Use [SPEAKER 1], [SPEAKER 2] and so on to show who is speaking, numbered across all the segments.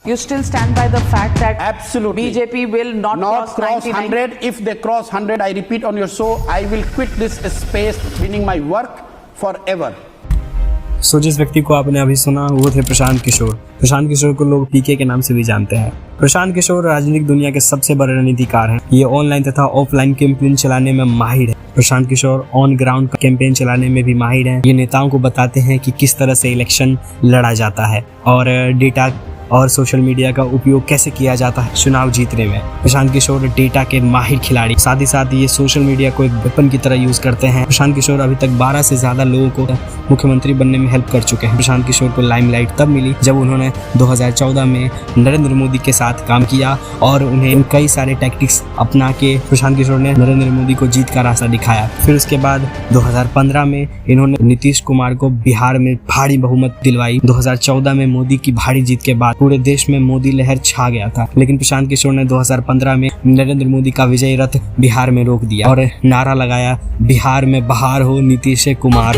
[SPEAKER 1] You still stand by the fact that
[SPEAKER 2] Absolutely.
[SPEAKER 1] BJP will not cross 99?
[SPEAKER 2] 100. If they cross 100, I repeat on your show, I will quit this space, meaning my work, forever.
[SPEAKER 3] सो जिस व्यक्ति को आपने अभी सुना वो थे प्रशांत किशोर। प्रशांत किशोर को लोग पीके के नाम से भी जानते हैं। प्रशांत किशोर राजनीतिक दुनिया के सबसे बड़े रणनीतिकार हैं। ये ऑनलाइन तथा ऑफलाइन कैंपेन चलाने में माहिर है। Prashant Kishor on ground campaign चलाने में भी माहिर हैं। ये नेताओं को बताते हैं कि किस तरह से इलेक्शन लड़ा जाता है और डेटा और सोशल मीडिया का उपयोग कैसे किया जाता है चुनाव जीतने में। प्रशांत किशोर डेटा के माहिर खिलाड़ी, साथ ही साथ ये सोशल मीडिया को एक वेपन की तरह यूज करते हैं। प्रशांत किशोर अभी तक 12 से ज्यादा लोगों को मुख्यमंत्री बनने में हेल्प कर चुके हैं। प्रशांत किशोर को लाइमलाइट तब मिली जब उन्होंने 2014 में नरेंद्र मोदी के साथ काम किया और उन्हें कई सारे टैक्टिक्स अपना के प्रशांत किशोर ने नरेंद्र मोदी को जीत का रास्ता दिखाया। फिर उसके बाद 2015 में इन्होंने नीतीश कुमार को बिहार में भारी बहुमत दिलवाई। 2014 में मोदी की भारी जीत के बाद पूरे देश में मोदी लहर छा गया था, लेकिन प्रशांत किशोर ने 2015 में नरेंद्र मोदी का विजय रथ बिहार में रोक दिया और नारा लगाया, बिहार में बहार हो नीतीश कुमार।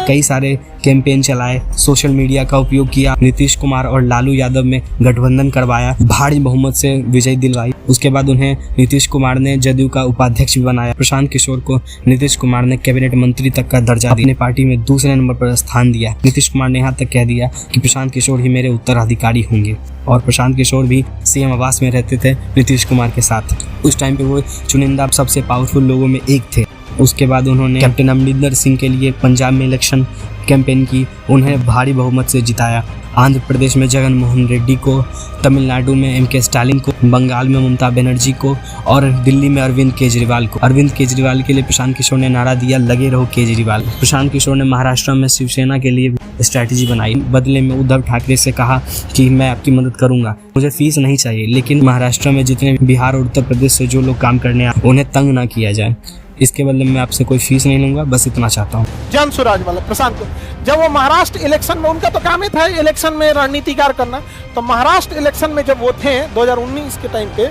[SPEAKER 3] कई सारे कैंपेन चलाए, सोशल मीडिया का उपयोग किया, नीतीश कुमार और लालू यादव में गठबंधन करवाया, भारी बहुमत से विजय दिलवाई। उसके बाद उन्हें नीतीश कुमार ने जदयू का उपाध्यक्ष भी बनाया। प्रशांत किशोर को नीतीश कुमार ने कैबिनेट मंत्री तक का दर्जा दिया, अपनी पार्टी में दूसरे नंबर पर स्थान दिया। नीतीश कुमार ने यहाँ तक कह दिया कि प्रशांत किशोर ही मेरे उत्तराधिकारी होंगे और प्रशांत किशोर भी सीएम आवास में रहते थे नीतीश कुमार के साथ। उस टाइम पे वो चुनिंदा सबसे पावरफुल लोगों में एक थे। उसके बाद उन्होंने कैप्टन अमरिंदर सिंह के लिए पंजाब में इलेक्शन कैंपेन की, उन्हें भारी बहुमत से जिताया। आंध्र प्रदेश में जगन मोहन रेड्डी को, तमिलनाडु में एम के स्टालिन को, बंगाल में ममता बनर्जी को और दिल्ली में अरविंद केजरीवाल को। अरविंद केजरीवाल के लिए प्रशांत किशोर ने नारा दिया, लगे रहो केजरीवाल। प्रशांत किशोर ने महाराष्ट्र में शिवसेना के लिए स्ट्रैटेजी बनाई। बदले में उद्धव ठाकरे से कहा कि मैं आपकी मदद करूंगा, मुझे फीस नहीं चाहिए, लेकिन महाराष्ट्र में जितने बिहार और उत्तर प्रदेश से जो लोग काम करने आए उन्हें तंग ना किया जाए, इसके बदले में आपसे कोई फीस नहीं लूंगा, बस इतना चाहता हूँ।
[SPEAKER 4] जन स्वराज वाला प्रशांत को जब वो महाराष्ट्र इलेक्शन में, उनका तो काम ही था इलेक्शन में रणनीतिकार करना, तो महाराष्ट्र इलेक्शन में जब वो थे 2019 के टाइम पे,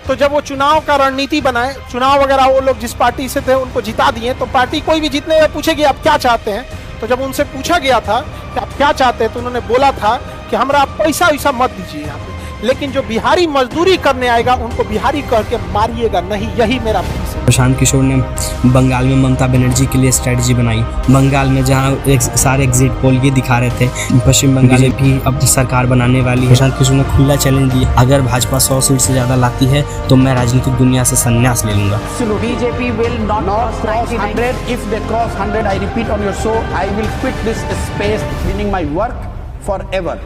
[SPEAKER 4] तो जब वो चुनाव का रणनीति बनाए, चुनाव वगैरह वो लोग जिस पार्टी से थे उनको जिता दिए, तो पार्टी कोई भी जीतने में पूछेगी आप क्या चाहते हैं, तो जब उनसे पूछा गया था कि आप क्या चाहते हैं तो उन्होंने बोला था कि हमरा आप पैसा वैसा मत दीजिए यहाँ पे, लेकिन जो बिहारी मजदूरी करने आएगा उनको बिहारी कह के मारिएगा नहीं, यही मेरा फीस है।
[SPEAKER 3] प्रशांत किशोर ने बंगाल में ममता बनर्जी के लिए स्ट्रेटजी बनाई। बंगाल में जहां सारे एग्जिट पोल ये दिखा रहे थे पश्चिम बंगाल में भी अब सरकार बनाने वाली है। प्रशांत किशोर ने खुला चैलेंज दिया, अगर भाजपा 100 सीट से ज्यादा लाती है तो मैं राजनीतिक दुनिया से संन्यास ले लूंगा।
[SPEAKER 1] BJP will not cross
[SPEAKER 2] 100. If they cross 100, I repeat on your show, I will quit this space, meaning my work, forever.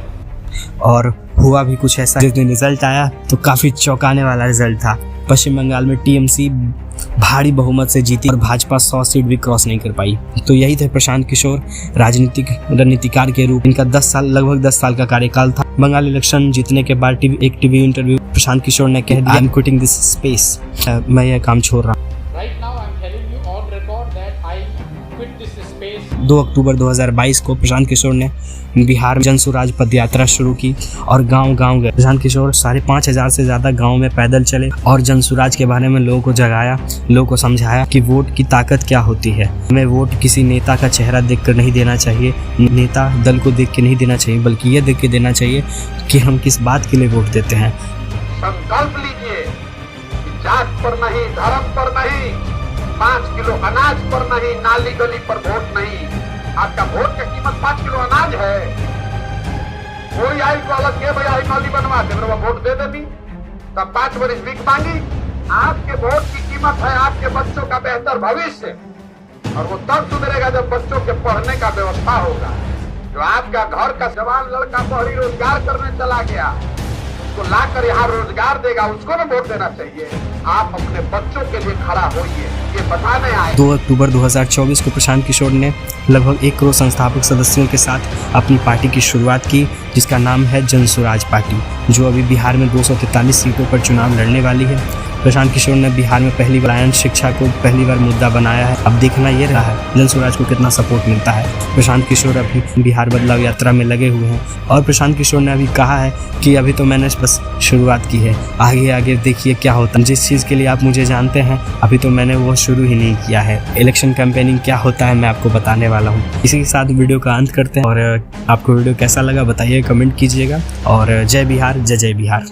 [SPEAKER 3] और हुआ भी कुछ ऐसा। जिस दिन रिजल्ट आया तो काफी चौंकाने वाला रिजल्ट था। पश्चिम बंगाल में टीएमसी भारी बहुमत से जीती और भाजपा 100 सीट भी क्रॉस नहीं कर पाई। तो यही थे प्रशांत किशोर, राजनीतिक रणनीतिकार के रूप। इनका लगभग 10 साल का कार्यकाल था। बंगाल इलेक्शन जीतने के बाद एक टीवी इंटरव्यू प्रशांत किशोर ने कह दिया, I am quitting this space, मैं यह काम छोड़ रहा हूँ। 2 अक्टूबर 2022 को प्रशांत किशोर ने बिहार में जनसुराज पद यात्रा शुरू की और गांव-गांव गए। प्रशांत किशोर 5,500 से ज्यादा गांव में पैदल चले और जनसुराज के बारे में लोगों को जगाया, लोगों को समझाया कि वोट की ताकत क्या होती है। हमें वोट किसी नेता का चेहरा देखकर नहीं देना चाहिए, नेता दल को देख के नहीं देना चाहिए, बल्कि ये देख के देना चाहिए कि हम किस बात के लिए वोट देते हैं।
[SPEAKER 5] संकल्प लीजिए, जात पर नहीं, धर्म पर नहीं, 5 किलो अनाज पर नहीं, नाली गली पर वोट नहीं। आपका वोट की कीमत 5 किलो अनाज है। कोई आई तो अलग के भाई आई नाली बनवा दे, मेरे वोट दे देनी, तब 5 वर्ष भीख मांगी। आपके वोट की कीमत है आपके बच्चों का बेहतर भविष्य, और वो तब सुधरेगा जब बच्चों के पढ़ने का व्यवस्था होगा। जो आपका घर का जवान लड़का बहरी रोजगार करने चला गया, उसको लाकर यहाँ रोजगार देगा, उसको ना वोट देना चाहिए। आप अपने बच्चों के लिए खड़ा होइए, ये बताने आए।
[SPEAKER 3] 2 अक्टूबर 2024 को प्रशांत किशोर ने लगभग 1 करोड़ संस्थापक सदस्यों के साथ अपनी पार्टी की शुरुआत की, जिसका नाम है जनसुराज पार्टी, जो अभी बिहार में 243 सीटों पर चुनाव लड़ने वाली है। प्रशांत किशोर ने बिहार में पहली बार आयन शिक्षा को पहली बार मुद्दा बनाया है। अब देखना ये रहा है जन स्वराज को कितना सपोर्ट मिलता है। प्रशांत किशोर अभी बिहार बदलाव यात्रा में लगे हुए हैं और प्रशांत किशोर ने अभी कहा है कि अभी तो मैंने बस शुरुआत की है, आगे आगे देखिए क्या होता है। जिस चीज़ के लिए आप मुझे जानते हैं अभी तो मैंने वो शुरू ही नहीं किया है। इलेक्शन कैंपेनिंग क्या होता है मैं आपको बताने वाला हूँ। इसी के साथ वीडियो का अंत करते हैं और आपको वीडियो कैसा लगा बताइए, कमेंट कीजिएगा और जय बिहार, जय जय बिहार।